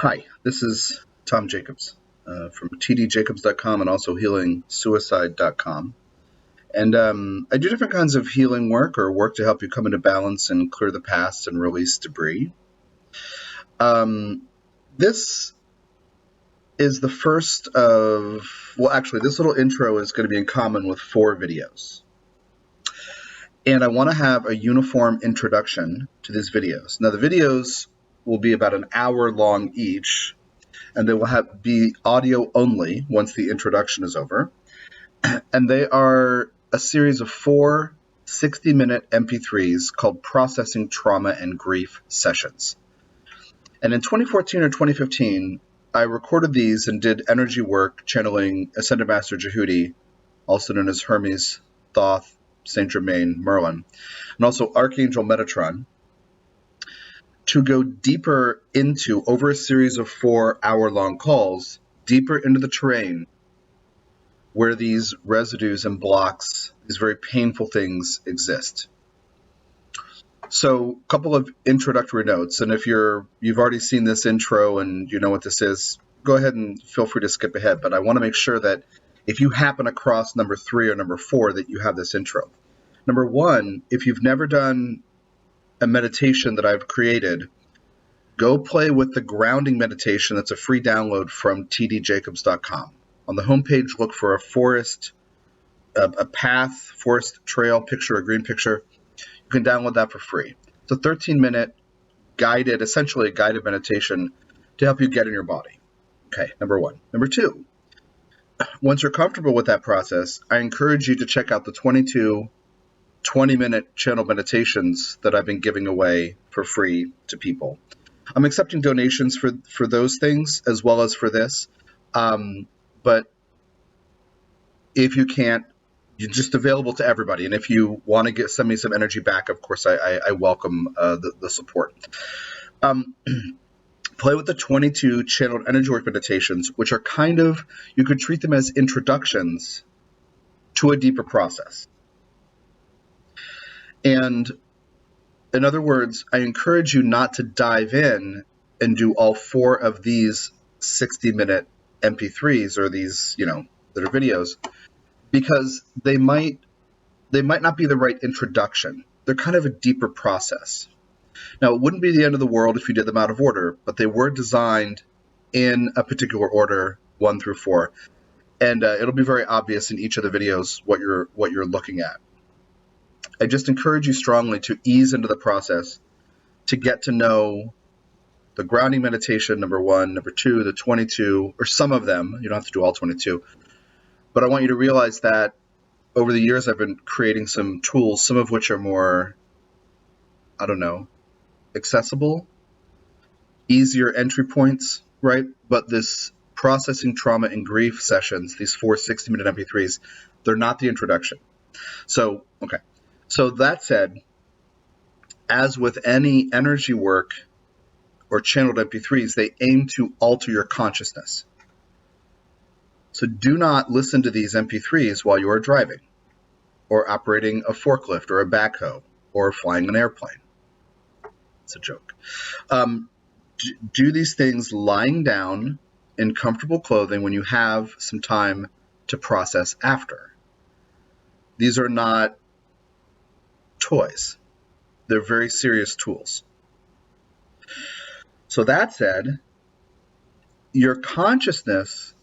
Hi, this is Tom Jacobs from tdjacobs.com and also healingsuicide.com. And I do different kinds of healing work or work to help you come into balance and clear the past and release debris. This is the first of, well, actually, this little intro is going to be in common with 4 videos. And I want to have a uniform introduction to these videos. Now, the videos will be about an hour long each, and they will be audio only once the introduction is over. And they are a series of 4 60-minute MP3s called Processing Trauma and Grief Sessions. And in 2014 or 2015, I recorded these and did energy work channeling Ascended Master Jehudi, also known as Hermes, Thoth, Saint Germain, Merlin, and also Archangel Metatron, to go deeper into, over a series of 4-hour-long calls, deeper into the terrain where these residues and blocks, these very painful things, exist. So, a couple of introductory notes, and if you've already seen this intro and you know what this is, go ahead and feel free to skip ahead, but I want to make sure that if you happen across number 3 or number 4, that you have this intro. Number 1, if you've never done a meditation that I've created, go play with the grounding meditation. That's a free download from tdjacobs.com. On the homepage, look for a forest, a path, forest trail picture, a green picture. You can download that for free. It's a 13-minute guided, essentially a guided meditation to help you get in your body. Okay, number 1. Number 2, once you're comfortable with that process, I encourage you to check out the 22 20-minute channel meditations that I've been giving away for free to people. I'm accepting donations for those things as well as for this, but if you can't, you're just available to everybody. And if you want to send me some energy back, of course, I welcome the support. Play with the 22 channeled energy work meditations, which are kind of, you could treat them as introductions to a deeper process. And in other words, I encourage you not to dive in and do all 4 of these 60-minute MP3s or these, that are videos, because they might not be the right introduction. They're kind of a deeper process. Now, it wouldn't be the end of the world if you did them out of order, but they were designed in a particular order, 1 through 4, and it'll be very obvious in each of the videos what you're looking at. I just encourage you strongly to ease into the process, to get to know the grounding meditation, number 1, number 2, the 22, or some of them. You don't have to do all 22. But I want you to realize that over the years I've been creating some tools, some of which are more, accessible, easier entry points, right? But this processing trauma and grief sessions, these 4 60-minute MP3s, they're not the introduction. So, okay. So that said, as with any energy work or channeled MP3s, they aim to alter your consciousness. So do not listen to these MP3s while you are driving or operating a forklift or a backhoe or flying an airplane. It's a joke. Do these things lying down in comfortable clothing when you have some time to process after. These are not toys. They're very serious tools. So that said, your consciousness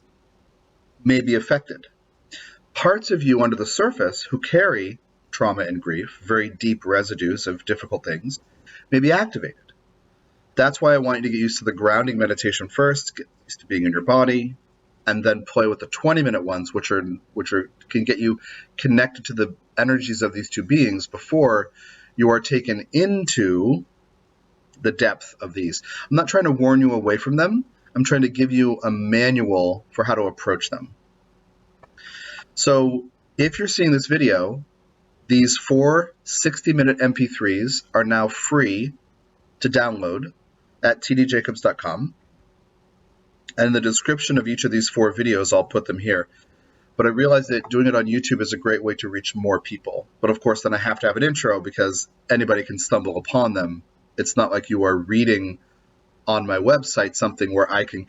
may be affected. Parts of you under the surface who carry trauma and grief, very deep residues of difficult things, may be activated. That's why I want you to get used to the grounding meditation first, get used to being in your body, and then play with the 20-minute ones, which can get you connected to the energies of these 2 beings before you are taken into the depth of these. I'm not trying to warn you away from them. I'm trying to give you a manual for how to approach them. So if you're seeing this video, these 4 60-minute MP3s are now free to download at tdjacobs.com. And in the description of each of these 4 videos, I'll put them here. But I realize that doing it on YouTube is a great way to reach more people. But of course, then I have to have an intro because anybody can stumble upon them. It's not like you are reading on my website something where I can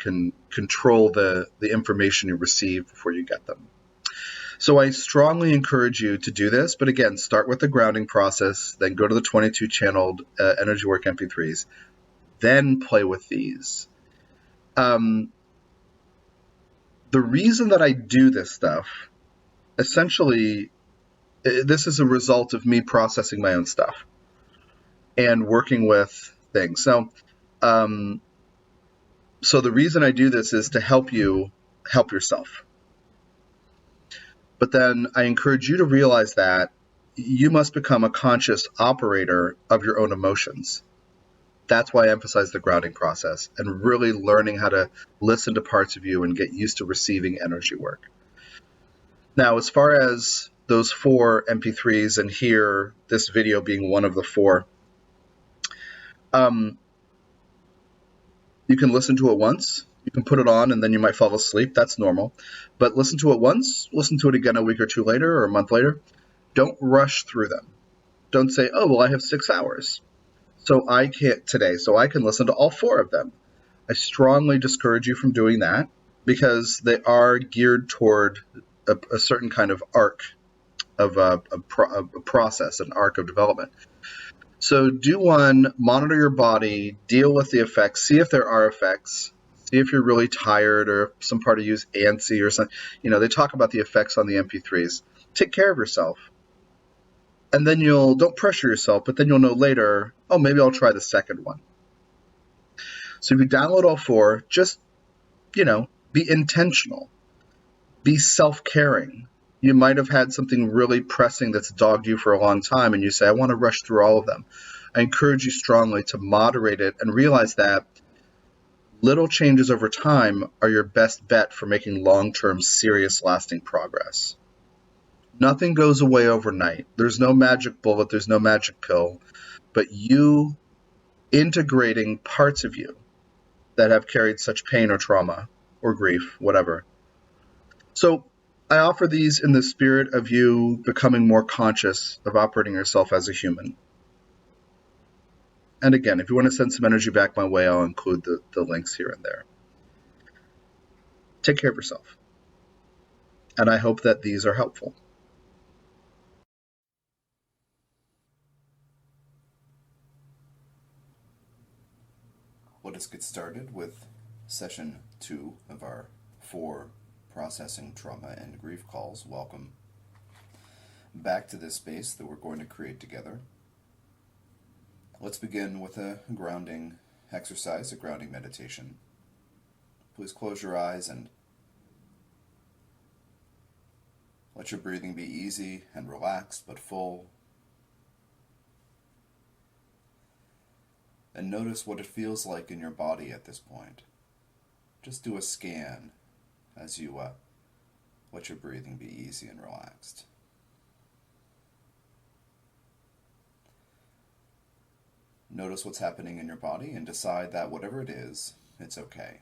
control the information you receive before you get them. So I strongly encourage you to do this, but again, start with the grounding process, then go to the 22 channeled energy work MP3s, then play with these. The reason that I do this stuff, essentially, this is a result of me processing my own stuff and working with things. So the reason I do this is to help you help yourself. But then I encourage you to realize that you must become a conscious operator of your own emotions. That's why I emphasize the grounding process and really learning how to listen to parts of you and get used to receiving energy work. Now, as far as those 4 MP3s and here, this video being one of the 4, you can listen to it once. You can put it on and then you might fall asleep. That's normal. But listen to it once, listen to it again a week or 2 later or a month later. Don't rush through them. Don't say, oh, well, I have 6 hours. So I can't today, so I can listen to all 4 of them. I strongly discourage you from doing that because they are geared toward a certain kind of arc of a process, an arc of development. So do one, monitor your body, deal with the effects, see if there are effects, see if you're really tired or if some part of you is antsy or something. They talk about the effects on the MP3s. Take care of yourself. And then don't pressure yourself, but then you'll know later, oh, maybe I'll try the second one. So if you download all 4, just, be intentional. Be self-caring. You might have had something really pressing that's dogged you for a long time, and you say, I want to rush through all of them. I encourage you strongly to moderate it and realize that little changes over time are your best bet for making long-term, serious, lasting progress. Nothing goes away overnight. There's no magic bullet. There's no magic pill. But you integrating parts of you that have carried such pain or trauma or grief, whatever. So I offer these in the spirit of you becoming more conscious of operating yourself as a human. And again, if you want to send some energy back my way, I'll include the links here and there. Take care of yourself. And I hope that these are helpful. Let us get started with session 2 of our 4 processing trauma and grief calls. Welcome back to this space that we're going to create together. Let's begin with a grounding exercise, a grounding meditation. Please close your eyes and let your breathing be easy and relaxed but full. And notice what it feels like in your body at this point. Just do a scan as you let your breathing be easy and relaxed. Notice what's happening in your body and decide that whatever it is, it's okay.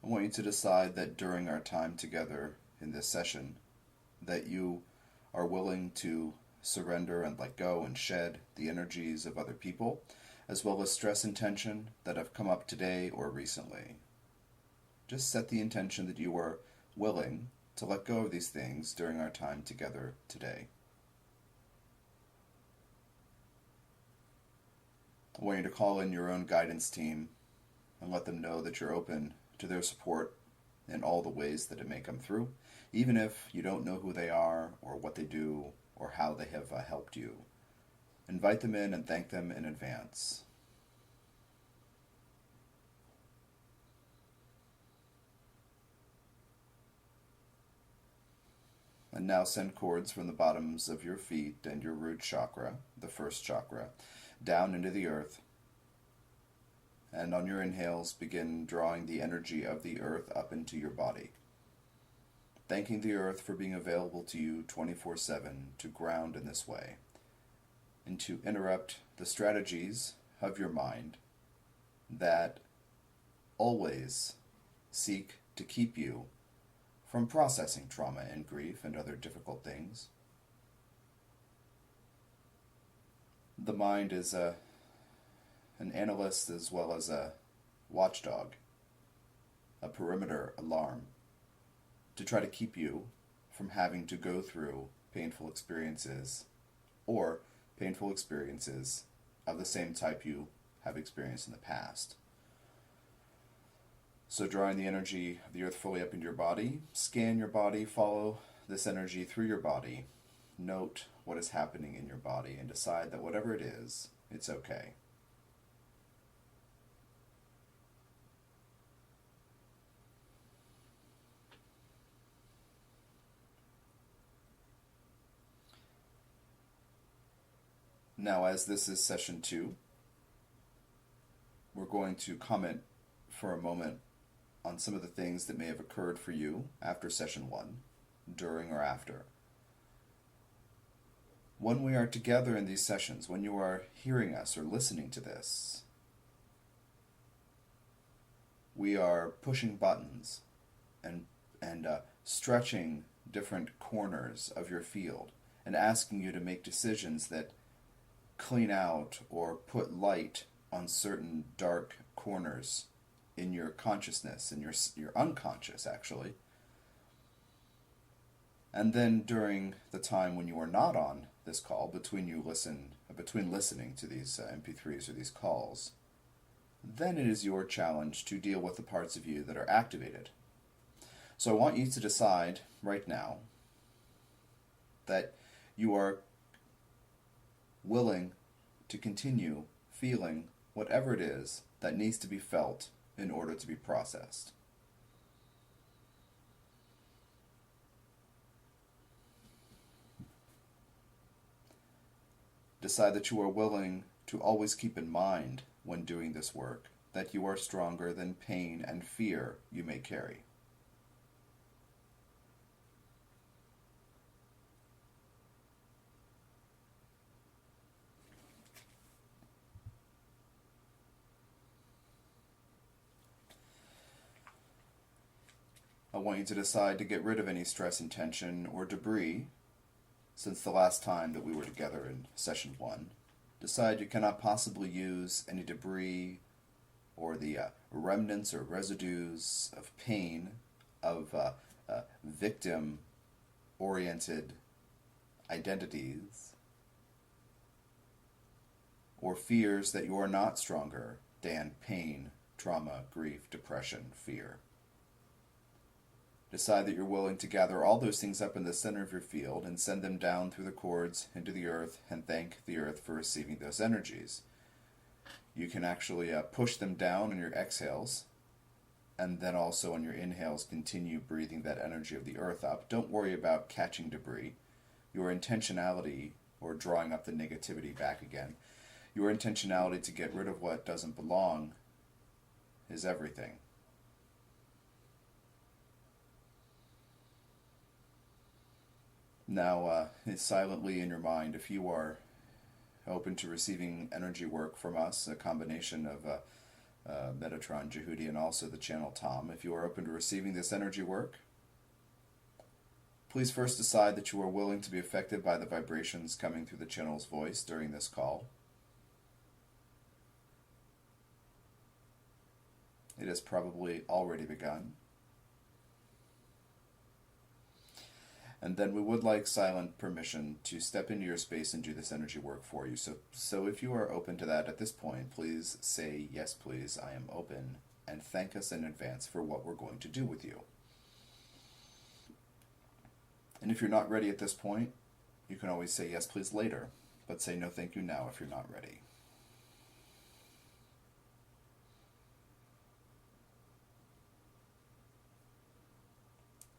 I want you to decide that during our time together in this session, that you are willing to surrender and let go and shed the energies of other people, as well as stress and tension that have come up today or recently. Just set the intention that you are willing to let go of these things during our time together today. I want you to call in your own guidance team and let them know that you're open to their support in all the ways that it may come through, even if you don't know who they are or what they do or how they have helped you. Invite them in and thank them in advance. And now send cords from the bottoms of your feet and your root chakra, the first chakra, down into the earth. And on your inhales, begin drawing the energy of the earth up into your body. Thanking the earth for being available to you 24/7 to ground in this way, and to interrupt the strategies of your mind that always seek to keep you from processing trauma and grief and other difficult things. The mind is an analyst as well as a watchdog, a perimeter alarm, to try to keep you from having to go through painful experiences or painful experiences of the same type you have experienced in the past. So drawing the energy of the earth fully up into your body, scan your body, follow this energy through your body, note what is happening in your body, and decide that whatever it is, it's okay. Now, as this is session 2, we're going to comment for a moment on some of the things that may have occurred for you after session 1, during or after. When we are together in these sessions, when you are hearing us or listening to this, we are pushing buttons and stretching different corners of your field and asking you to make decisions that clean out or put light on certain dark corners in your consciousness, in your unconscious, actually. And then during the time when you are not on this call, between listening to these MP3s or these calls, then it is your challenge to deal with the parts of you that are activated. So I want you to decide right now that you are willing to continue feeling whatever it is that needs to be felt in order to be processed. Decide that you are willing to always keep in mind when doing this work that you are stronger than pain and fear you may carry. I want you to decide to get rid of any stress and tension or debris since the last time that we were together in session 1. Decide you cannot possibly use any debris or the remnants or residues of pain, of victim-oriented identities, or fears that you are not stronger than pain, trauma, grief, depression, fear. Decide that you're willing to gather all those things up in the center of your field and send them down through the cords into the earth and thank the earth for receiving those energies. You can actually push them down in your exhales, and then also on your inhales continue breathing that energy of the earth up. Don't worry about catching debris. Your intentionality, or drawing up the negativity back again, your intentionality to get rid of what doesn't belong is everything. Now, silently in your mind, if you are open to receiving energy work from us, a combination of Metatron, Jehudi, and also the channel Tom, if you are open to receiving this energy work, please first decide that you are willing to be affected by the vibrations coming through the channel's voice during this call. It has probably already begun. And then we would like silent permission to step into your space and do this energy work for you. So if you are open to that at this point, please say, yes, please, I am open, and thank us in advance for what we're going to do with you. And if you're not ready at this point, you can always say, yes, please, later, but say no thank you now if you're not ready.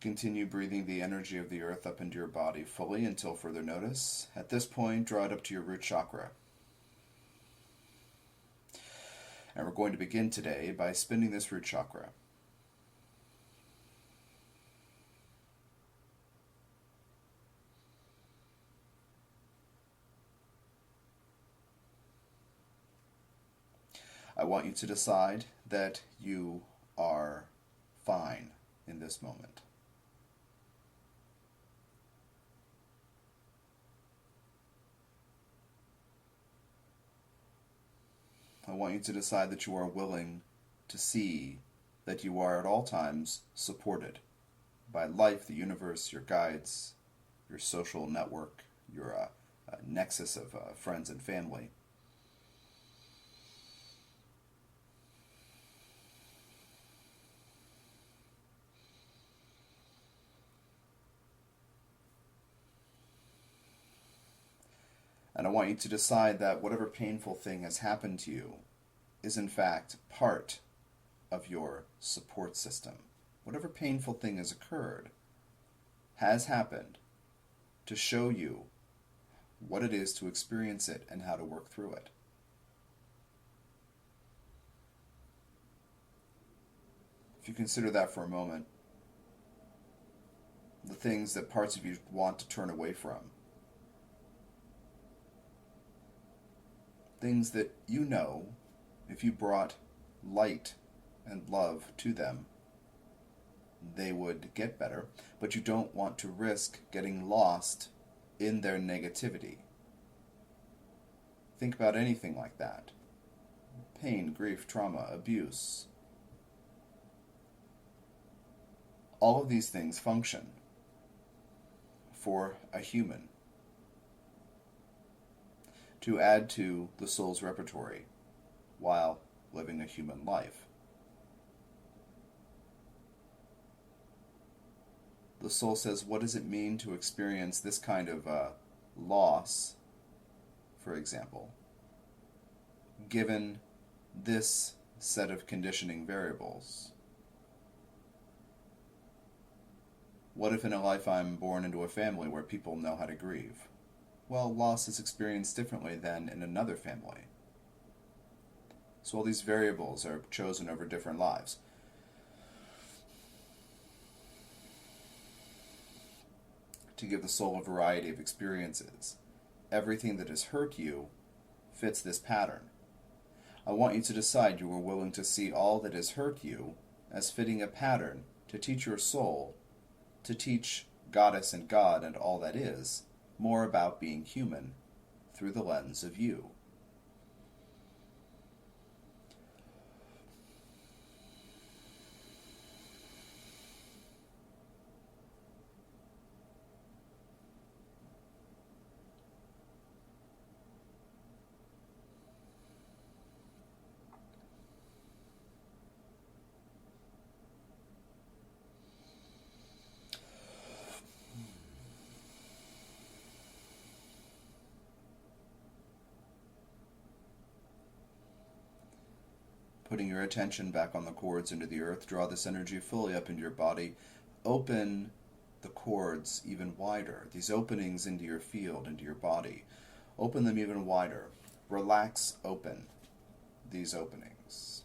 Continue breathing the energy of the earth up into your body fully until further notice. At this point, draw it up to your root chakra. And we're going to begin today by spinning this root chakra. I want you to decide that you are fine in this moment. want you to decide that you are willing to see that you are at all times supported by life, the universe, your guides, your social network, your nexus of friends and family. And I want you to decide that whatever painful thing has happened to you is in fact part of your support system. Whatever painful thing has occurred has happened to show you what it is to experience it and how to work through it. If you consider that for a moment, the things that parts of you want to turn away from, things that you know, if you brought light and love to them, they would get better, but you don't want to risk getting lost in their negativity. Think about anything like that. Pain, grief, trauma, abuse. All of these things function for a human to add to the soul's repertoire while living a human life. The soul says, what does it mean to experience this kind of loss, for example, given this set of conditioning variables? What if in a life I'm born into a family where people know how to grieve? Well, loss is experienced differently than in another family. So all these variables are chosen over different lives. To give the soul a variety of experiences. Everything that has hurt you fits this pattern. I want you to decide you are willing to see all that has hurt you as fitting a pattern to teach your soul, to teach Goddess and God and all that is, more about being human through the lens of you. Putting your attention back on the cords into the earth, draw this energy fully up into your body. Open the cords even wider, these openings into your field, into your body. Open them even wider. Relax open these openings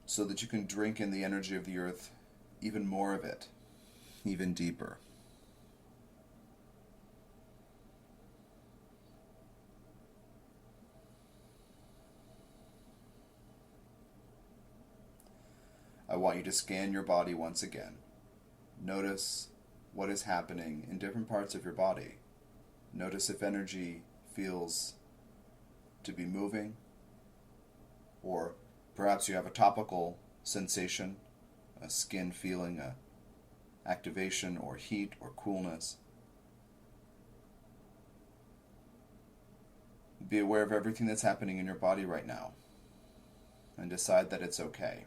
so that you can drink in the energy of the earth, even more of it, even deeper. I want you to scan your body once again. Notice what is happening in different parts of your body. Notice if energy feels to be moving, or perhaps you have a topical sensation, a skin feeling, a activation or heat or coolness. Be aware of everything that's happening in your body right now and decide that it's okay.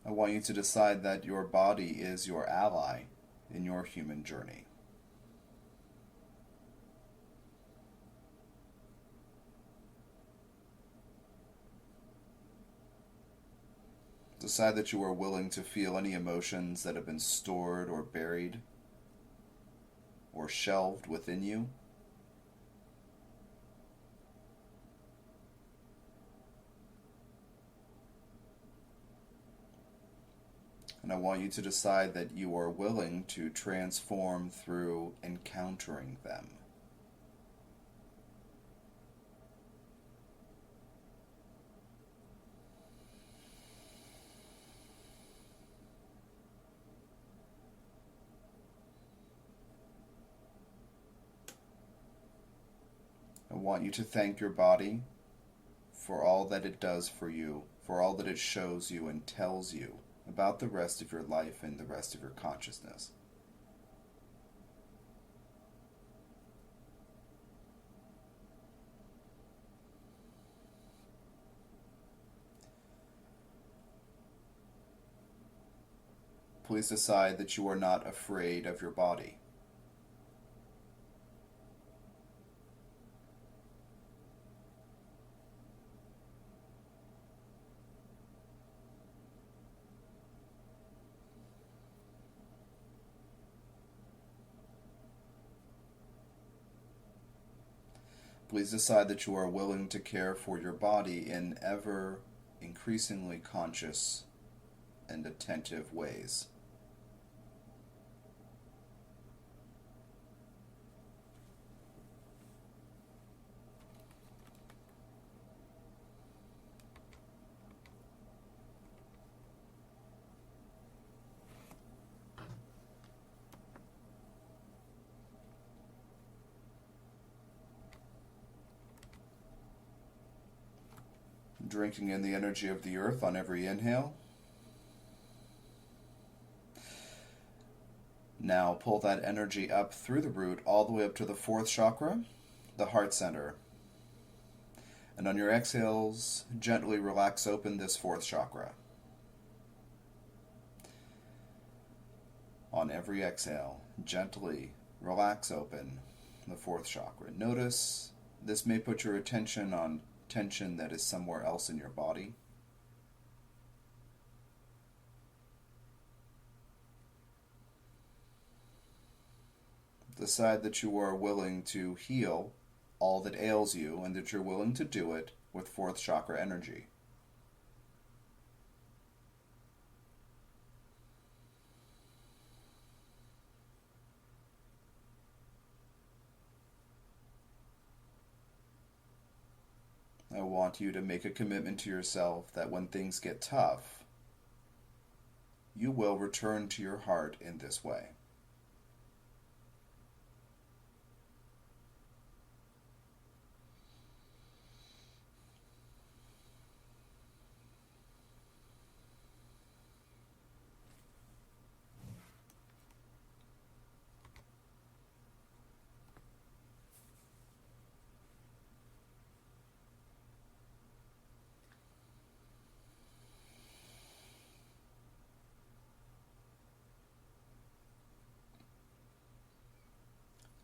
I want you to decide that your body is your ally in your human journey. Decide that you are willing to feel any emotions that have been stored or buried or shelved within you. And I want you to decide that you are willing to transform through encountering them. want you to thank your body for all that it does for you, for all that it shows you and tells you about the rest of your life and the rest of your consciousness. Please decide that you are not afraid of your body. Please decide that you are willing to care for your body in ever increasingly conscious and attentive ways. Drinking in the energy of the earth on every inhale. Now pull that energy up through the root all the way up to the fourth chakra, the heart center. And on your exhales, gently relax open this fourth chakra. On every exhale, gently relax open the fourth chakra. Notice this may put your attention on tension that is somewhere else in your body. Decide that you are willing to heal all that ails you and that you're willing to do it with fourth chakra energy. I want you to make a commitment to yourself that when things get tough, you will return to your heart in this way.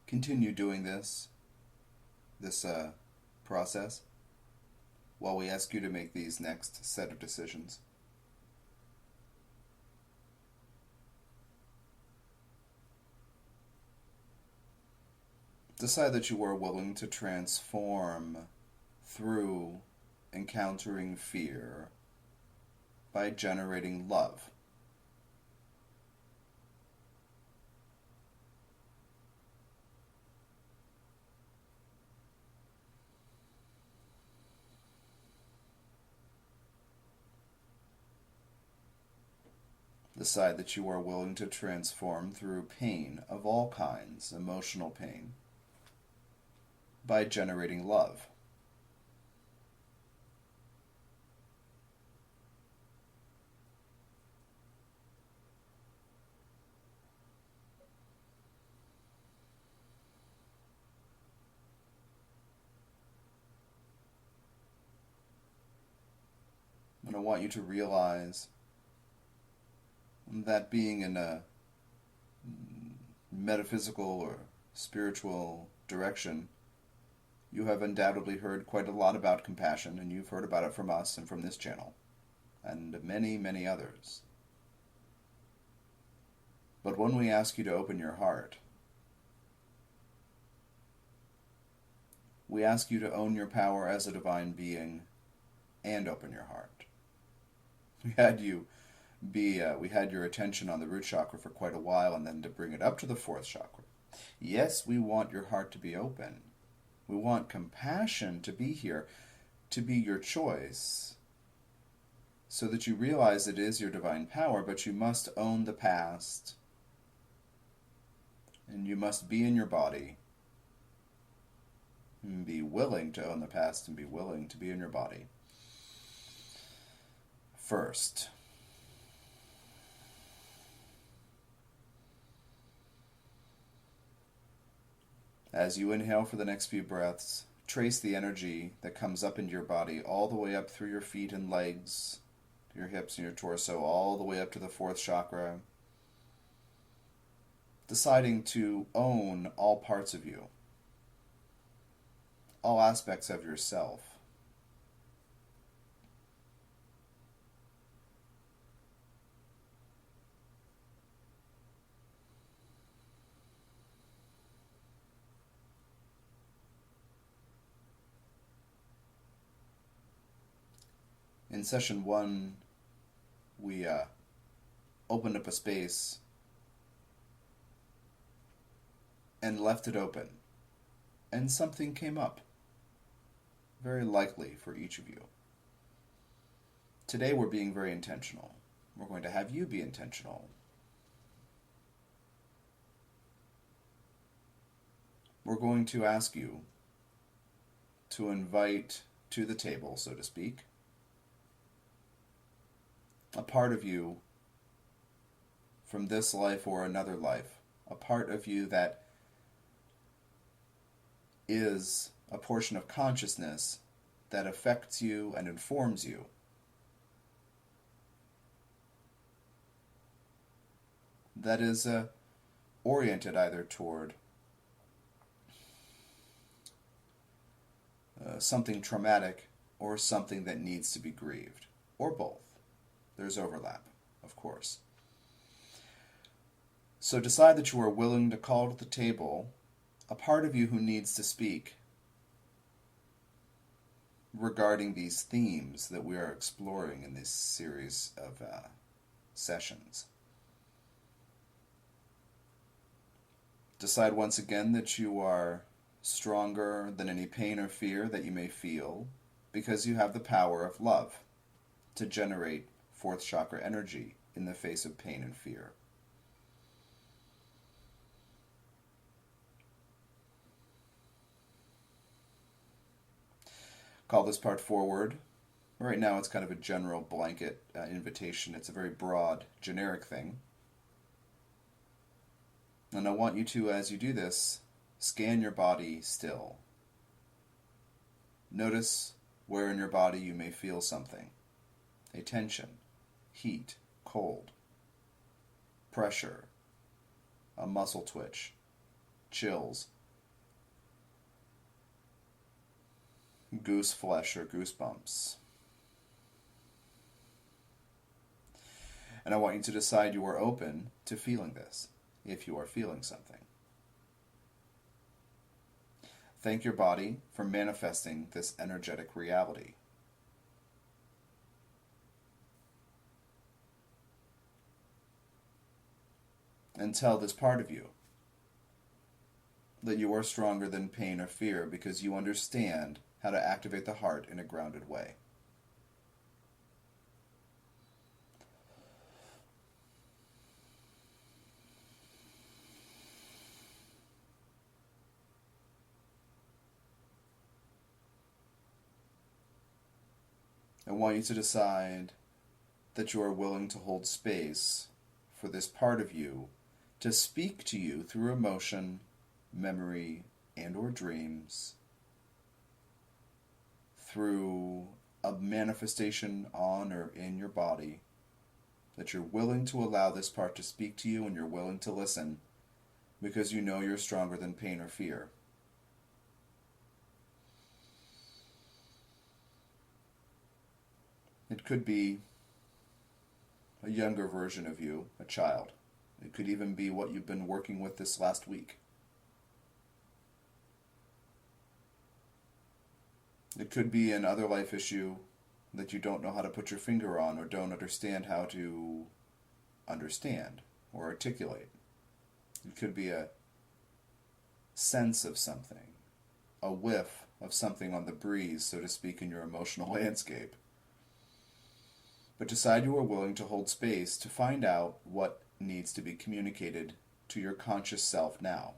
Continue doing this process while we ask you to make these next set of decisions. Decide that you are willing to transform through encountering fear by generating love. Decide that you are willing to transform through pain of all kinds, emotional pain, by generating love. And I want you to realize that being in a metaphysical or spiritual direction, you have undoubtedly heard quite a lot about compassion, and you've heard about it from us and from this channel, and many, many others. But when we ask you to open your heart, we ask you to own your power as a divine being and open your heart. We had your attention on the root chakra for quite a while, and then to bring it up to the fourth chakra. Yes, we want your heart to be open. We want compassion to be here, to be your choice, so that you realize it is your divine power, but you must own the past, and you must be in your body, And be willing to own the past and be willing to be in your body. First, as you inhale for the next few breaths, trace the energy that comes up into your body all the way up through your feet and legs, your hips and your torso, all the way up to the fourth chakra, deciding to own all parts of you, all aspects of yourself. In session 1, we opened up a space and left it open, and something came up, very likely for each of you. Today we're being very intentional. We're going to have you be intentional. We're going to ask you to invite to the table, so to speak, a part of you from this life or another life, a part of you that is a portion of consciousness that affects you and informs you. That is oriented either toward something traumatic or something that needs to be grieved, or both. There's overlap, of course. So decide that you are willing to call to the table a part of you who needs to speak regarding these themes that we are exploring in this series of sessions. Decide once again that you are stronger than any pain or fear that you may feel, because you have the power of love to generate fourth chakra energy in the face of pain and fear. Call this part forward. Right now it's kind of a general blanket invitation. It's a very broad, generic thing. And I want you to, as you do this, scan your body still. Notice where in your body you may feel something. A tension, heat, cold, pressure, a muscle twitch, chills, goose flesh or goosebumps. And I want you to decide you are open to feeling this, if you are feeling something. Thank your body for manifesting this energetic reality. And tell this part of you that you are stronger than pain or fear because you understand how to activate the heart in a grounded way. I want you to decide that you are willing to hold space for this part of you to speak to you through emotion, memory, and or dreams, through a manifestation on or in your body, that you're willing to allow this part to speak to you and you're willing to listen because you know you're stronger than pain or fear. It could be a younger version of you, a child. It could even be what you've been working with this last week. It could be an other life issue that you don't know how to put your finger on or don't understand how to understand or articulate. It could be a sense of something, a whiff of something on the breeze, so to speak, in your emotional landscape. But decide you are willing to hold space to find out what needs to be communicated to your conscious self now.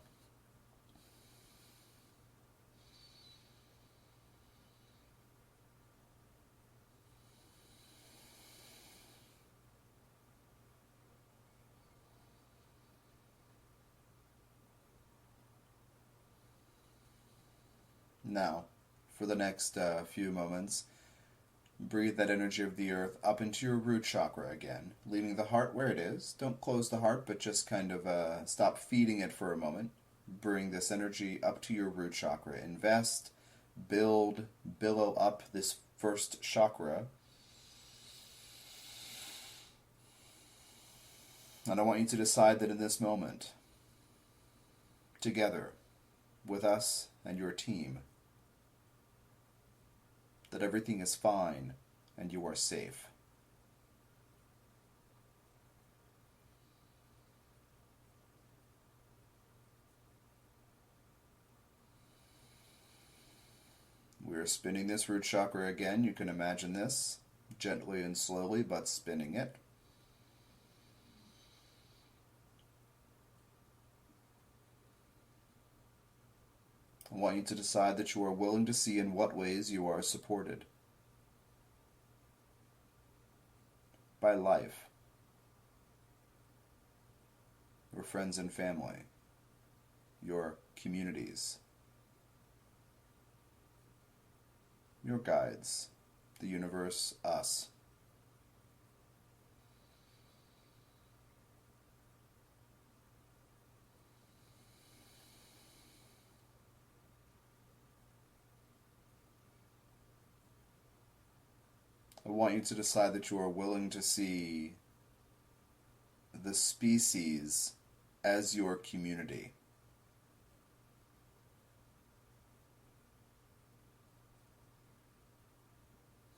Now, for the next few moments, breathe that energy of the earth up into your root chakra again, leaving the heart where it is. Don't close the heart, but just kind of stop feeding it for a moment. Bring this energy up to your root chakra. Invest, build, billow up this first chakra. And I want you to decide that in this moment, together with us and your team, that everything is fine and you are safe. We are spinning this root chakra again. You can imagine this gently and slowly, but spinning it. I want you to decide that you are willing to see in what ways you are supported by life, your friends and family, your communities, your guides, the universe, us. I want you to decide that you are willing to see the species as your community.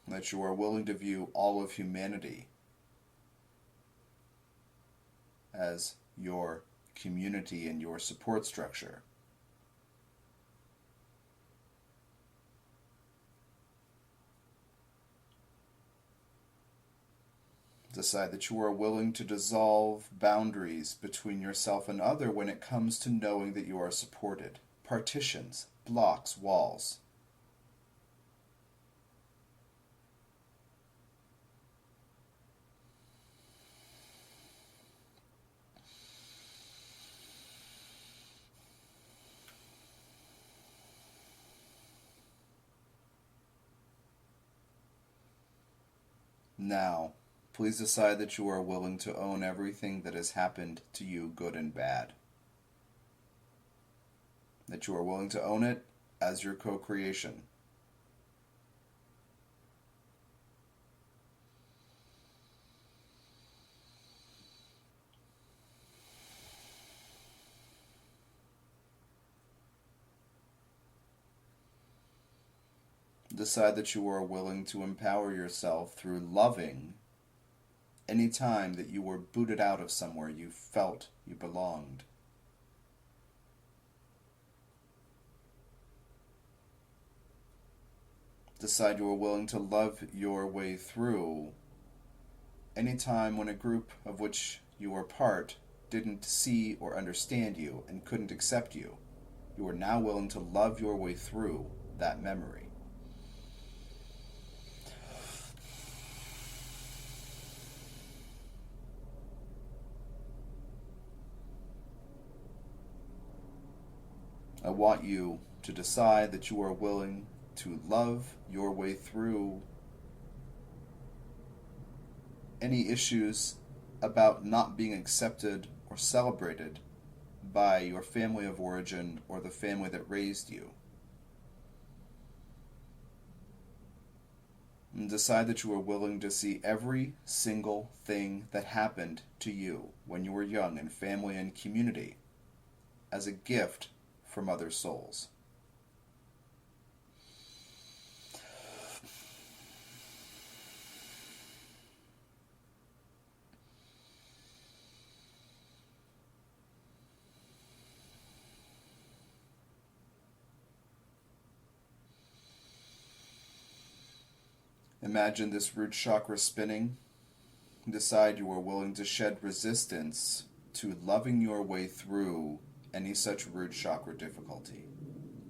That you are willing to view all of humanity as your community and your support structure. Decide that you are willing to dissolve boundaries between yourself and other when it comes to knowing that you are supported. Partitions, blocks, walls. Now, please decide that you are willing to own everything that has happened to you, good and bad. That you are willing to own it as your co-creation. Decide that you are willing to empower yourself through loving any time that you were booted out of somewhere you felt you belonged. Decide you are willing to love your way through any time when a group of which you were part didn't see or understand you and couldn't accept you. You are now willing to love your way through that memory. I want you to decide that you are willing to love your way through any issues about not being accepted or celebrated by your family of origin or the family that raised you. And decide that you are willing to see every single thing that happened to you when you were young in family and community as a gift from other souls. Imagine this root chakra spinning. Decide you are willing to shed resistance to loving your way through any such root chakra difficulty.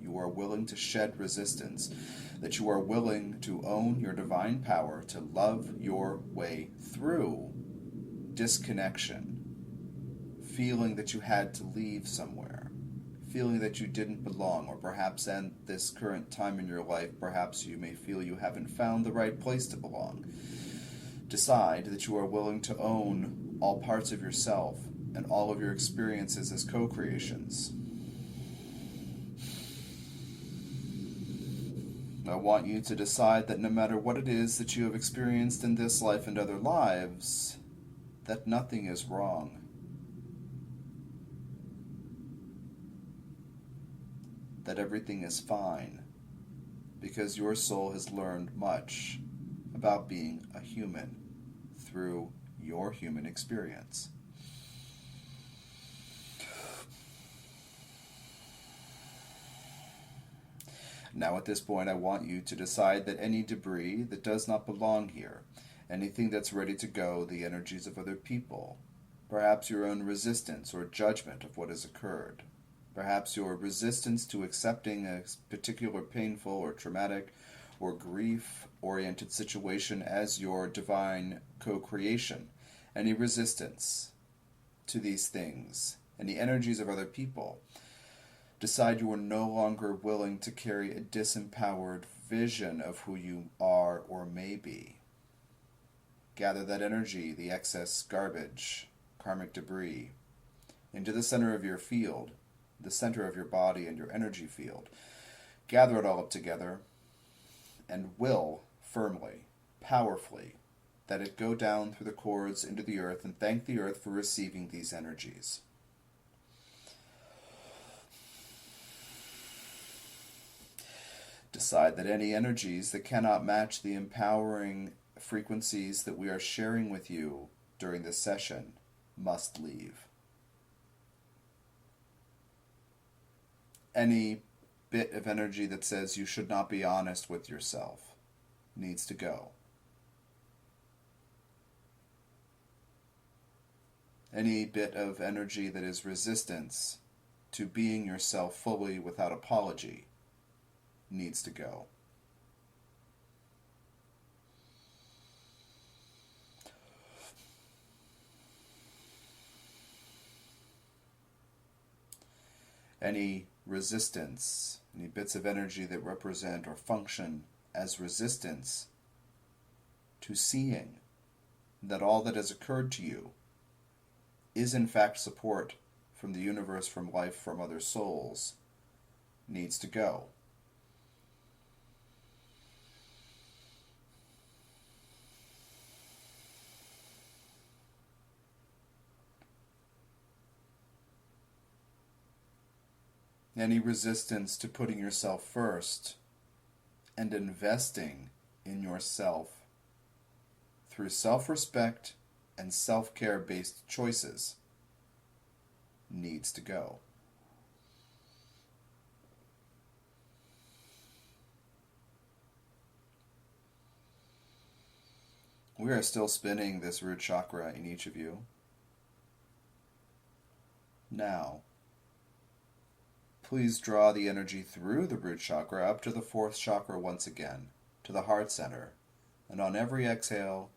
You are willing to shed resistance, that you are willing to own your divine power to love your way through disconnection, feeling that you had to leave somewhere, feeling that you didn't belong, or perhaps at this current time in your life, perhaps you may feel you haven't found the right place to belong. Decide that you are willing to own all parts of yourself and all of your experiences as co-creations. I want you to decide that no matter what it is that you have experienced in this life and other lives, that nothing is wrong. That everything is fine, because your soul has learned much about being a human through your human experience. Now at this point, I want you to decide that any debris that does not belong here, anything that's ready to go, the energies of other people, perhaps your own resistance or judgment of what has occurred, perhaps your resistance to accepting a particular painful or traumatic or grief-oriented situation as your divine co-creation, any resistance to these things, and the energies of other people. Decide you are no longer willing to carry a disempowered vision of who you are or may be. Gather that energy, the excess garbage, karmic debris, into the center of your field, the center of your body and your energy field. Gather it all up together and will firmly, powerfully, that it go down through the cords into the earth, and thank the earth for receiving these energies. Decide that any energies that cannot match the empowering frequencies that we are sharing with you during this session must leave. Any bit of energy that says you should not be honest with yourself needs to go. Any bit of energy that is resistance to being yourself fully without apology needs to go. Any resistance, any bits of energy that represent or function as resistance to seeing that all that has occurred to you is in fact support from the universe, from life, from other souls, needs to go. Any resistance to putting yourself first and investing in yourself through self-respect and self-care based choices needs to go. We are still spinning this root chakra in each of you. Now, please draw the energy through the root chakra up to the fourth chakra once again, to the heart center. And on every exhale,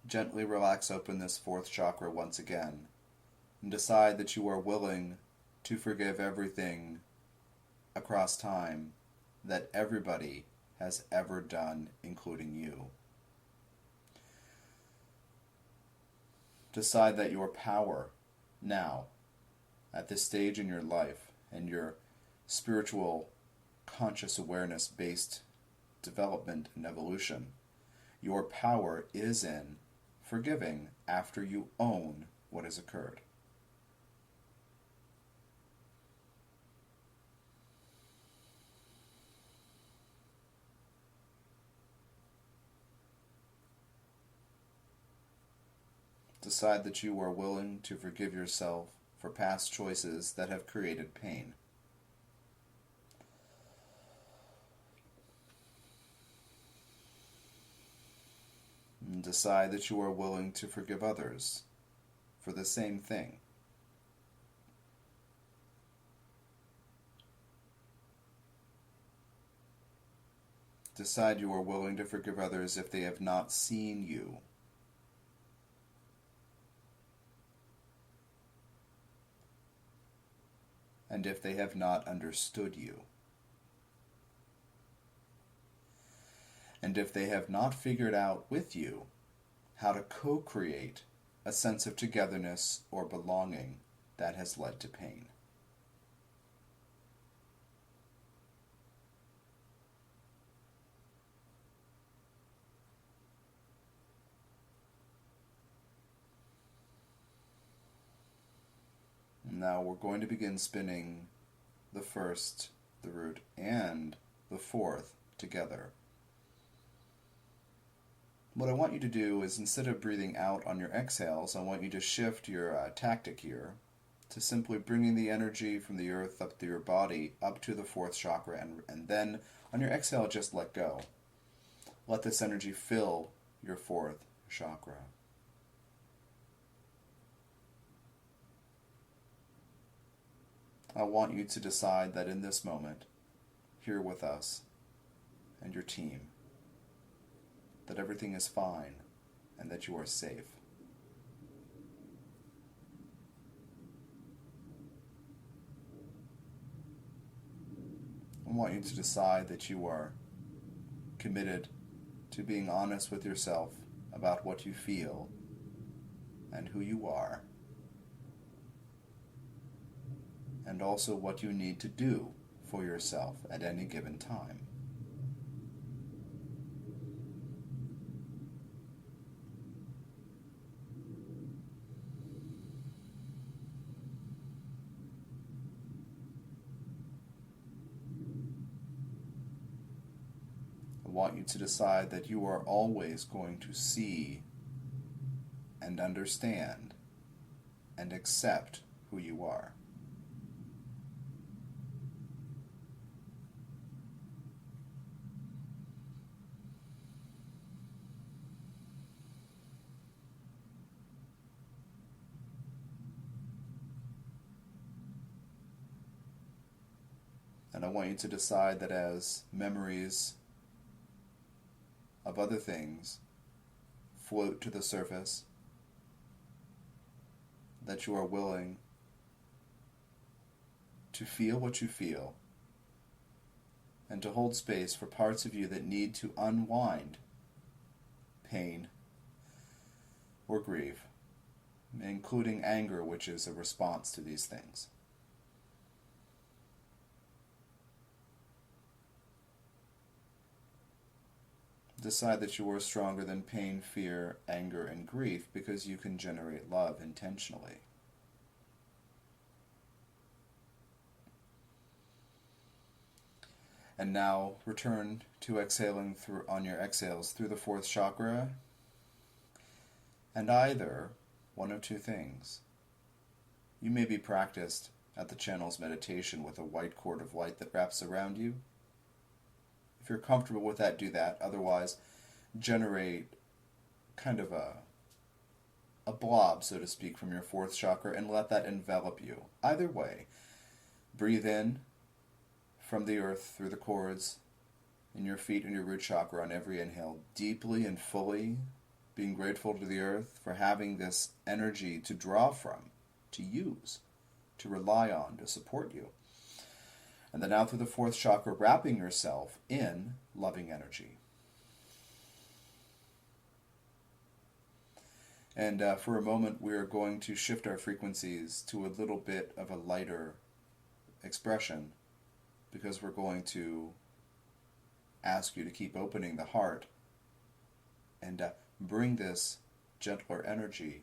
gently relax open this fourth chakra once again. And decide that you are willing to forgive everything across time that everybody has ever done, including you. Decide that your power now, at this stage in your life, and your spiritual, conscious awareness-based development and evolution, your power is in forgiving after you own what has occurred. Decide that you are willing to forgive yourself for past choices that have created pain. And decide that you are willing to forgive others for the same thing. Decide you are willing to forgive others if they have not seen you. and if they have not understood you, and if they have not figured out with you how to co-create a sense of togetherness or belonging that has led to pain. Now we're going to begin spinning the first, the root, and the fourth together. What I want you to do is, instead of breathing out on your exhales, I want you to shift your tactic here to simply bringing the energy from the earth up through your body, up to the fourth chakra, and then on your exhale, just let go. Let this energy fill your fourth chakra. I want you to decide that in this moment, here with us and your team, that everything is fine and that you are safe. I want you to decide that you are committed to being honest with yourself about what you feel and who you are, and also what you need to do for yourself at any given time. I want you to decide that you are always going to see and understand and accept who you are. And I want you to decide that as memories of other things float to the surface, that you are willing to feel what you feel and to hold space for parts of you that need to unwind pain or grief, including anger, which is a response to these things. Decide that you are stronger than pain, fear, anger, and grief because you can generate love intentionally. And now return to exhaling on your exhales through the fourth chakra, and either one of two things. You may be practiced at the channel's meditation with a white cord of light that wraps around you. If you're comfortable with that, do that. Otherwise, generate kind of a blob, so to speak, from your fourth chakra and let that envelop you. Either way, breathe in from the earth through the cords in your feet and your root chakra on every inhale, deeply and fully, being grateful to the earth for having this energy to draw from, to use, to rely on, to support you. And then out through the fourth chakra, wrapping yourself in loving energy. And for a moment, we are going to shift our frequencies to a little bit of a lighter expression, because we're going to ask you to keep opening the heart and bring this gentler energy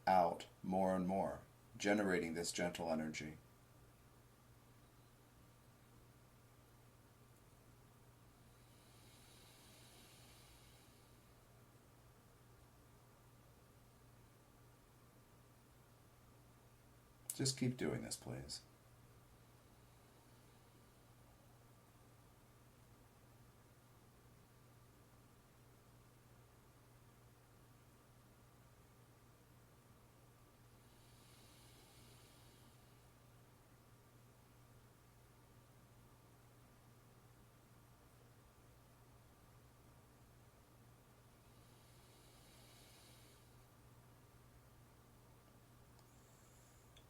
out more and more, generating this gentle energy. Just keep doing this, please.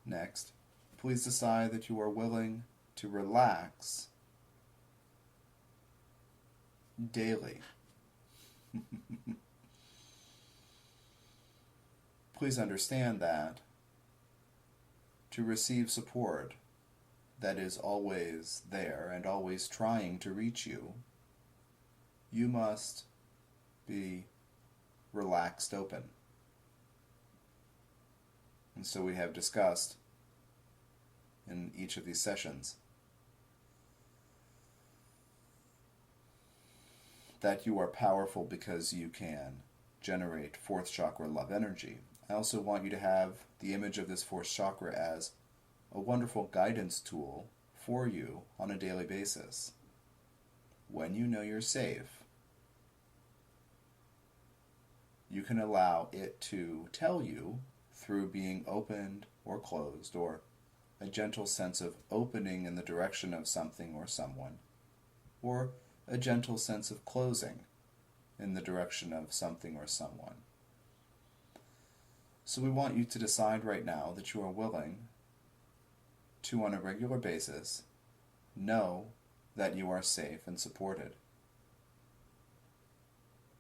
Next, please decide that you are willing to relax daily. Please understand that to receive support that is always there and always trying to reach you, you must be relaxed open. And so we have discussed in each of these sessions that you are powerful because you can generate fourth chakra love energy. I also want you to have the image of this fourth chakra as a wonderful guidance tool for you on a daily basis. When you know you're safe, you can allow it to tell you through being opened or closed, or a gentle sense of opening in the direction of something or someone, or a gentle sense of closing in the direction of something or someone. So we want you to decide right now that you are willing to, on a regular basis, know that you are safe and supported,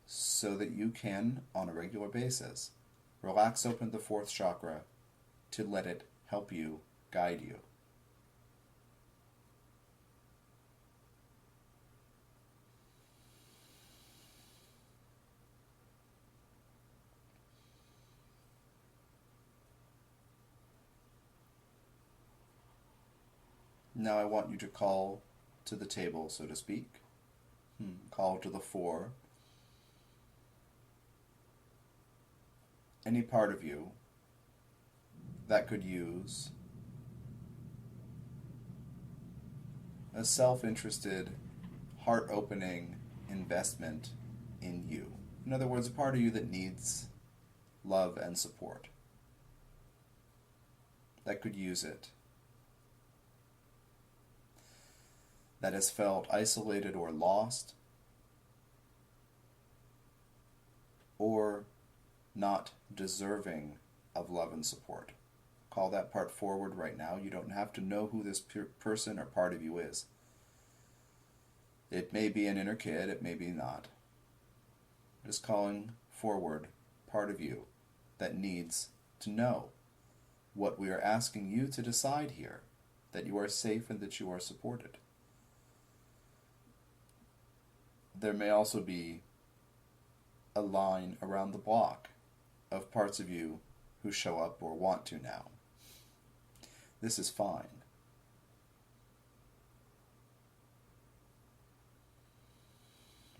so that you can, on a regular basis, relax open the fourth chakra to let it help you, guide you. Now I want you to call to the table, so to speak. Call to the fore any part of you that could use a self-interested, heart-opening investment in you. In other words, a part of you that needs love and support, that could use it, that has felt isolated or lost, or not deserving of love and support. Call that part forward right now. You don't have to know who this person or part of you is. It may be an inner kid, it may be not. Just calling forward part of you that needs to know what we are asking you to decide here, that you are safe and that you are supported. There may also be a line around the block of parts of you who show up or want to now. This is fine.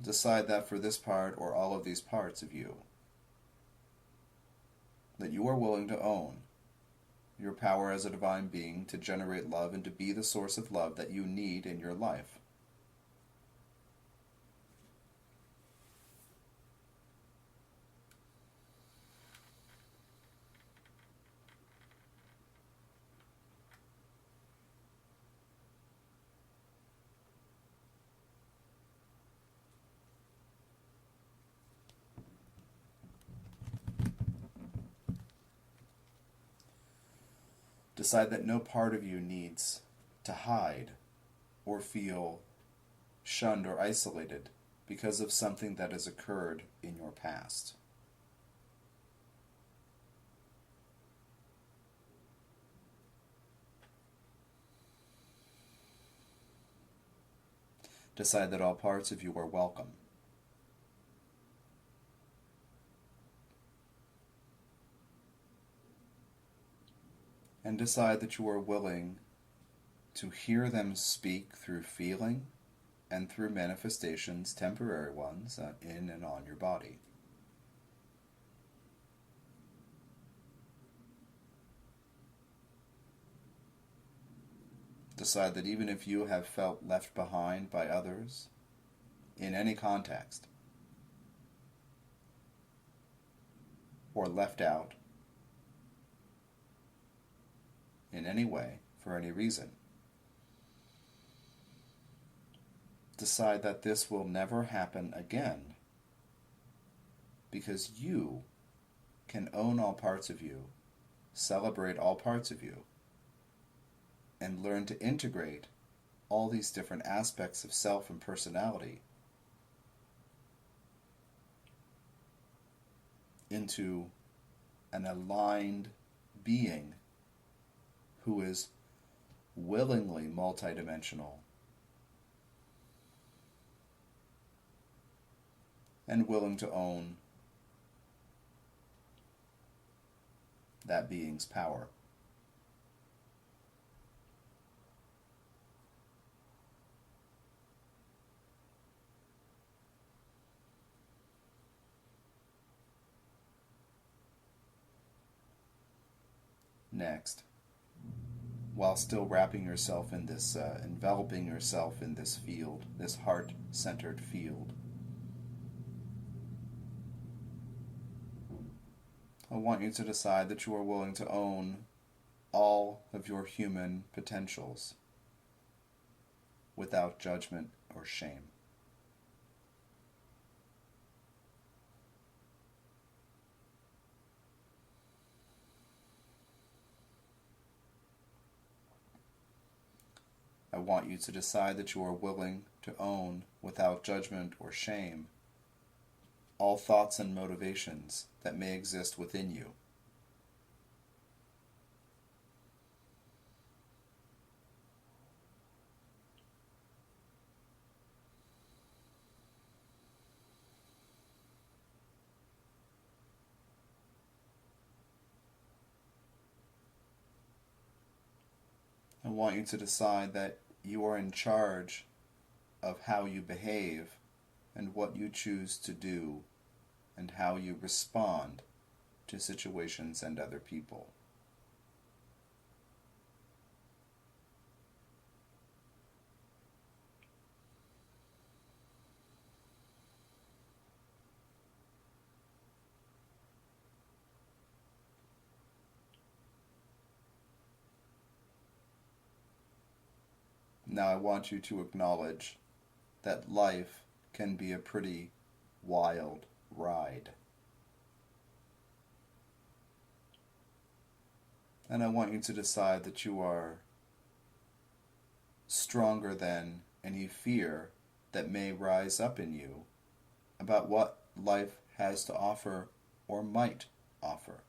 Decide that for this part or all of these parts of you, that you are willing to own your power as a divine being to generate love and to be the source of love that you need in your life. Decide that no part of you needs to hide or feel shunned or isolated because of something that has occurred in your past. Decide that all parts of you are welcome. And decide that you are willing to hear them speak through feeling and through manifestations, temporary ones, in and on your body. Decide that even if you have felt left behind by others, in any context, or left out, in any way, for any reason, decide that this will never happen again, because you can own all parts of you, celebrate all parts of you, and learn to integrate all these different aspects of self and personality into an aligned being who is willingly multidimensional and willing to own that being's power. Next, while still wrapping yourself in this, enveloping yourself in this field, this heart-centered field, I want you to decide that you are willing to own all of your human potentials without judgment or shame. I want you to decide that you are willing to own, without judgment or shame, all thoughts and motivations that may exist within you. I want you to decide that you are in charge of how you behave and what you choose to do and how you respond to situations and other people. Now I want you to acknowledge that life can be a pretty wild ride. And I want you to decide that you are stronger than any fear that may rise up in you about what life has to offer or might offer.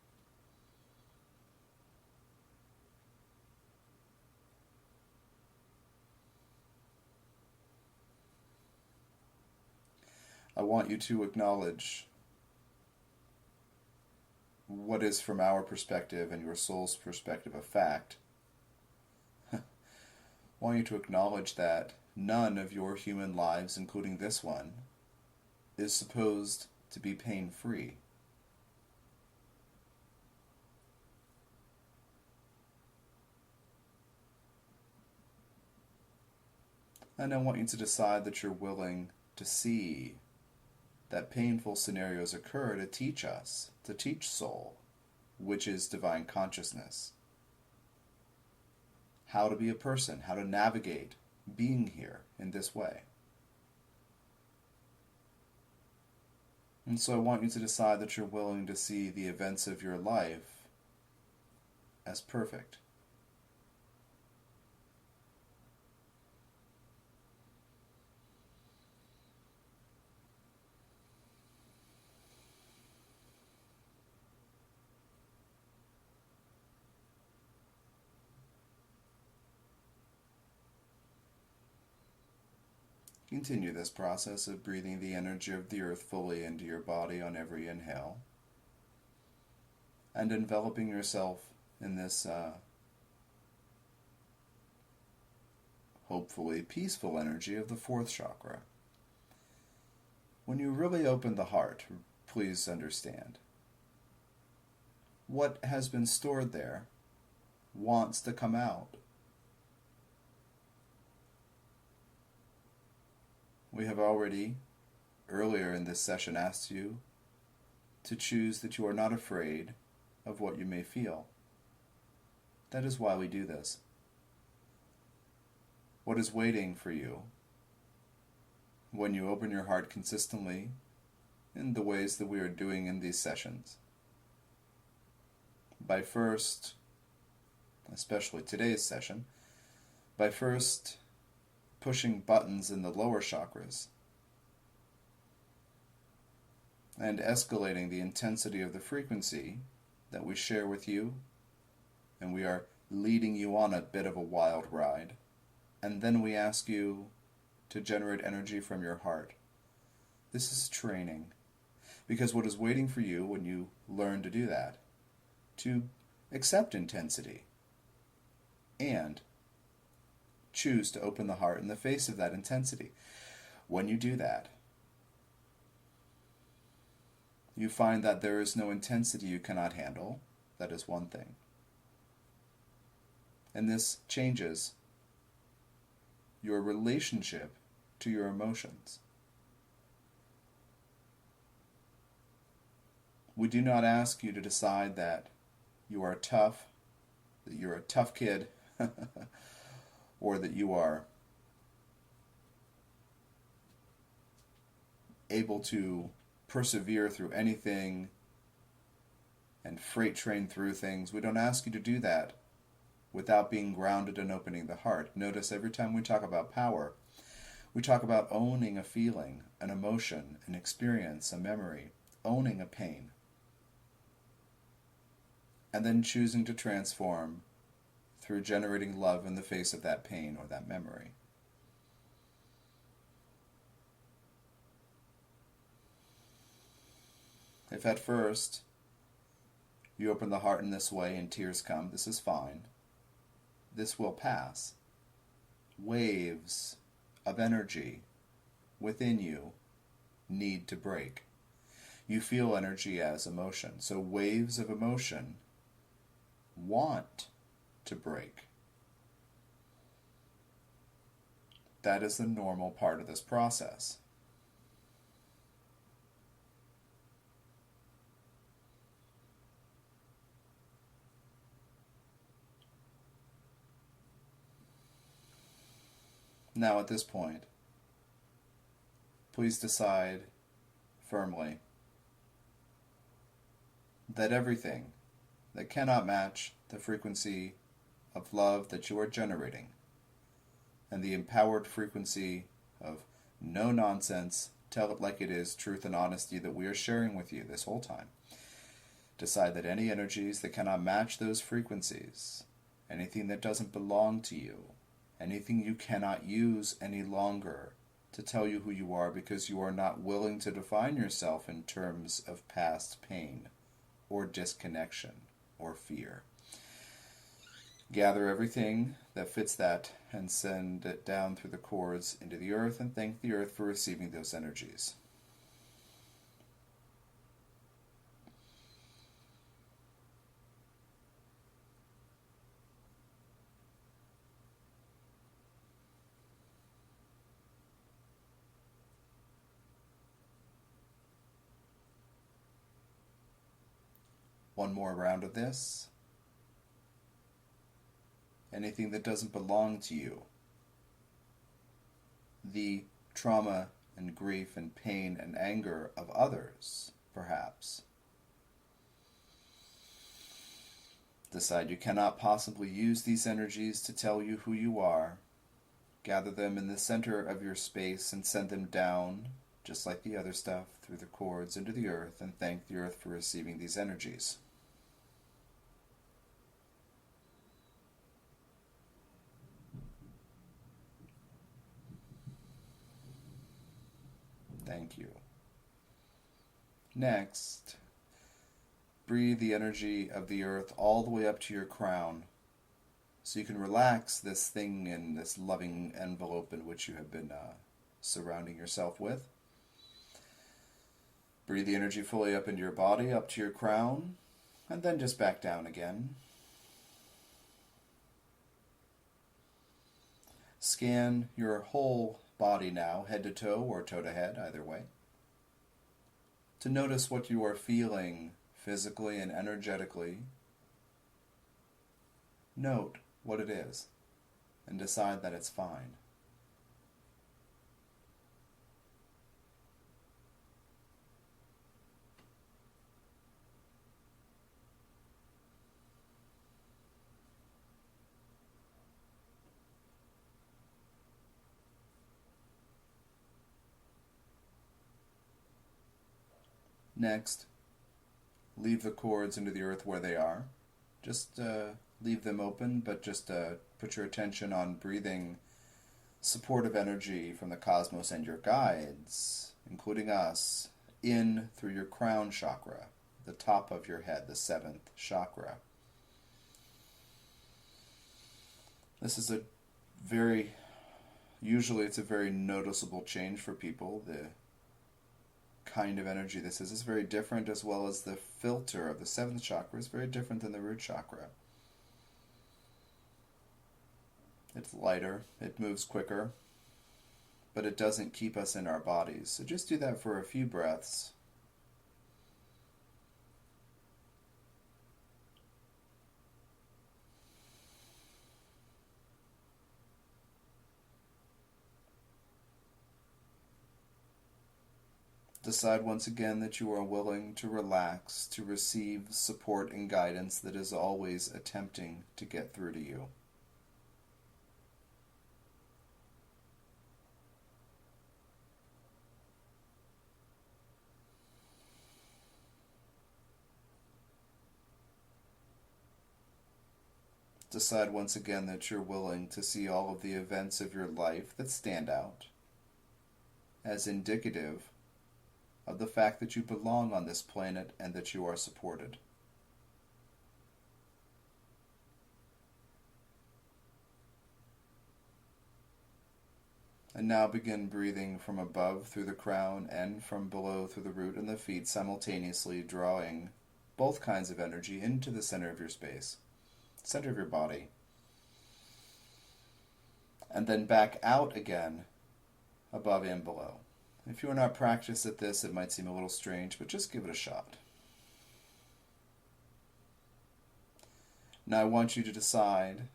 I want you to acknowledge what is, from our perspective and your soul's perspective, a fact. I want you to acknowledge that none of your human lives, including this one, is supposed to be pain-free. And I want you to decide that you're willing to see that painful scenarios occur to teach us, to teach soul, which is divine consciousness, how to be a person, how to navigate being here in this way. And so I want you to decide that you're willing to see the events of your life as perfect. Continue this process of breathing the energy of the earth fully into your body on every inhale, and enveloping yourself in this hopefully peaceful energy of the fourth chakra. When you really open the heart, please understand, what has been stored there wants to come out. We have already, earlier in this session, asked you to choose that you are not afraid of what you may feel. That is why we do this. What is waiting for you when you open your heart consistently in the ways that we are doing in these sessions? By first, especially today's session, by first pushing buttons in the lower chakras and escalating the intensity of the frequency that we share with you, and we are leading you on a bit of a wild ride. And then we ask you to generate energy from your heart. This is training, because what is waiting for you when you learn to do that, to accept intensity and choose to open the heart in the face of that intensity. When you do that, you find that there is no intensity you cannot handle. That is one thing. And this changes your relationship to your emotions. We do not ask you to decide that you are tough, that you're a tough kid, or that you are able to persevere through anything and freight train through things. We don't ask you to do that without being grounded and opening the heart. Notice every time we talk about power, we talk about owning a feeling, an emotion, an experience, a memory, owning a pain, and then choosing to transform through generating love in the face of that pain or that memory. If at first you open the heart in this way and tears come, this is fine. This will pass. Waves of energy within you need to break. You feel energy as emotion, so waves of emotion want to break. That is the normal part of this process. Now at this point, please decide firmly that everything that cannot match the frequency of love that you are generating and the empowered frequency of no nonsense, tell it like it is, truth and honesty that we are sharing with you this whole time. Decide that any energies that cannot match those frequencies, anything that doesn't belong to you, anything you cannot use any longer to tell you who you are because you are not willing to define yourself in terms of past pain or disconnection or fear. Gather everything that fits that and send it down through the cords into the earth, and thank the earth for receiving those energies. One more round of this. Anything that doesn't belong to you. The trauma and grief and pain and anger of others, perhaps. Decide you cannot possibly use these energies to tell you who you are. Gather them in the center of your space and send them down, just like the other stuff, through the cords into the earth, and thank the earth for receiving these energies. Thank you. Next, breathe the energy of the earth all the way up to your crown so you can relax this thing in this loving envelope in which you have been surrounding yourself with. Breathe the energy fully up into your body, up to your crown, and then just back down again. Scan your whole body now, head to toe or toe to head, either way, to notice what you are feeling physically and energetically. Note what it is and decide that it's fine. Next, leave the cords into the earth where they are. Just leave them open, but just put your attention on breathing supportive energy from the cosmos and your guides, including us, in through your crown chakra, the top of your head, the seventh chakra. This is usually it's a very noticeable change for people. The kind of energy this is very different, as well as the filter of the seventh chakra is very different than the root chakra. It's lighter, it moves quicker, but it doesn't keep us in our bodies. So just do that for a few breaths. Decide once again that you are willing to relax, to receive support and guidance that is always attempting to get through to you. Decide once again that you're willing to see all of the events of your life that stand out as indicative of the fact that you belong on this planet and that you are supported. And now begin breathing from above through the crown and from below through the root and the feet, simultaneously drawing both kinds of energy into the center of your space, center of your body. And then back out again, above and below. If you are not practiced at this, it might seem a little strange, but just give it a shot. Now I want you to decide,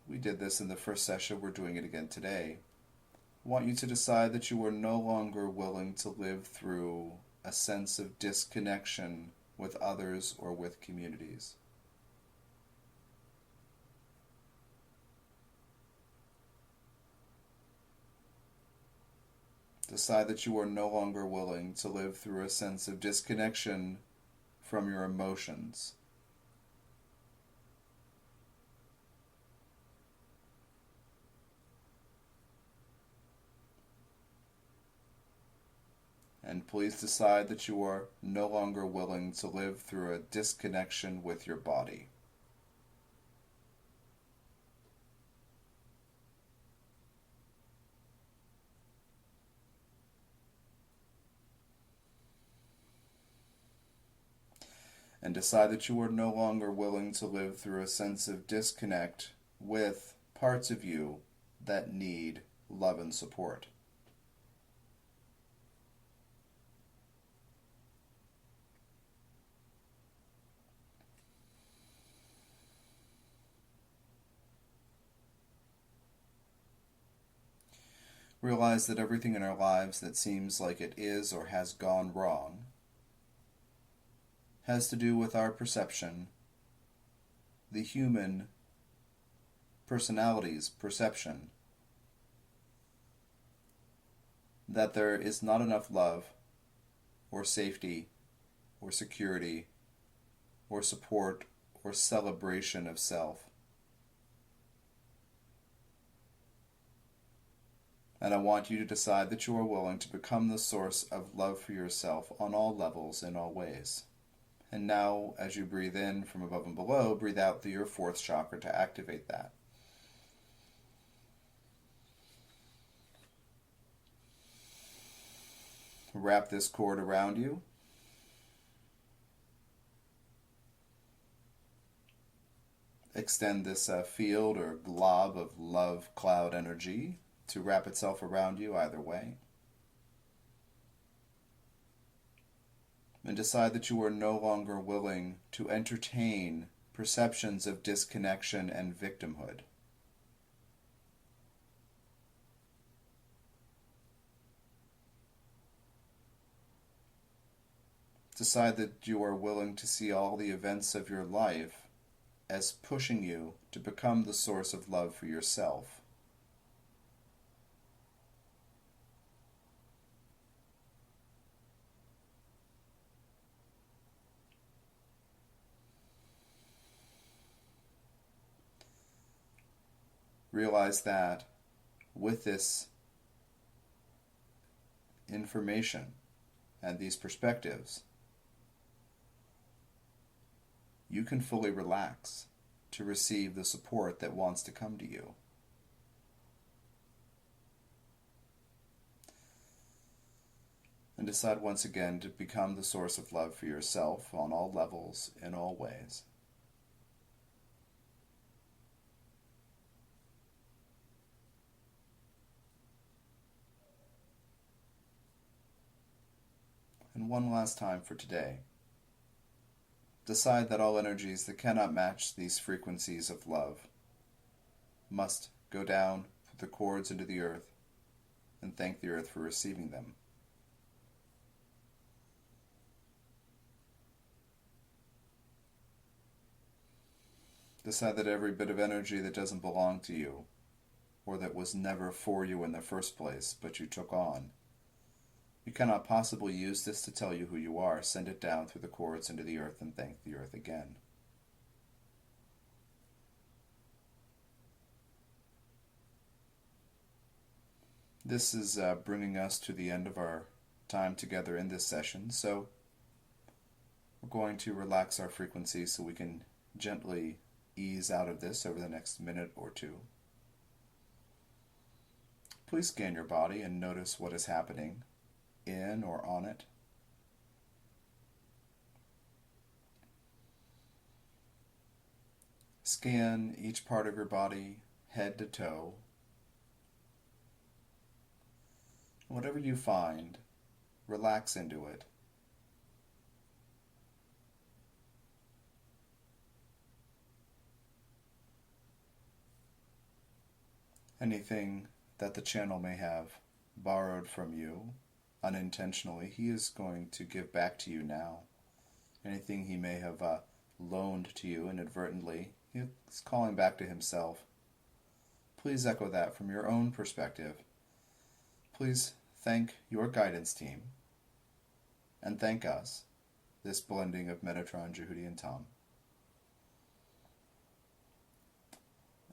we did this in the first session, we're doing it again today. I want you to decide that you are no longer willing to live through a sense of disconnection with others or with communities. Decide that you are no longer willing to live through a sense of disconnection from your emotions. And please decide that you are no longer willing to live through a disconnection with your body. And decide that you are no longer willing to live through a sense of disconnect with parts of you that need love and support. Realize that everything in our lives that seems like it is or has gone wrong has to do with our perception, the human personality's perception, that there is not enough love or safety or security or support or celebration of self. And I want you to decide that you are willing to become the source of love for yourself on all levels, in all ways. And now, as you breathe in from above and below, breathe out through your fourth chakra to activate that. Wrap this cord around you. Extend this field or glob of love cloud energy to wrap itself around you either way. And decide that you are no longer willing to entertain perceptions of disconnection and victimhood. Decide that you are willing to see all the events of your life as pushing you to become the source of love for yourself. realize that with this information and these perspectives, you can fully relax to receive the support that wants to come to you. And decide once again to become the source of love for yourself on all levels, in all ways. And one last time for today, decide that all energies that cannot match these frequencies of love must go down through the cords into the earth, and thank the earth for receiving them. Decide that every bit of energy that doesn't belong to you, or that was never for you in the first place, but you took on, you cannot possibly use this to tell you who you are. Send it down through the cords into the earth and thank the earth again. This is bringing us to the end of our time together in this session, so we're going to relax our frequency so we can gently ease out of this over the next minute or two. Please scan your body and notice what is happening in or on it. Scan each part of your body, head to toe. Whatever you find, relax into it. Anything that the channel may have borrowed from you unintentionally, he is going to give back to you now. Anything he may have loaned to you inadvertently, he's calling back to himself. Please echo that from your own perspective. Please thank your guidance team, and thank us, this blending of Metatron, Jehudi, and Tom.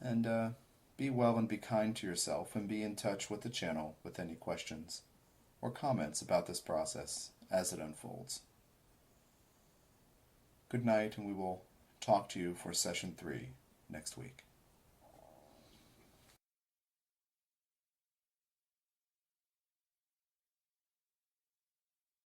And be well and be kind to yourself, and be in touch with the channel with any questions or comments about this process as it unfolds. Good night, and we will talk to you for session 3 next week.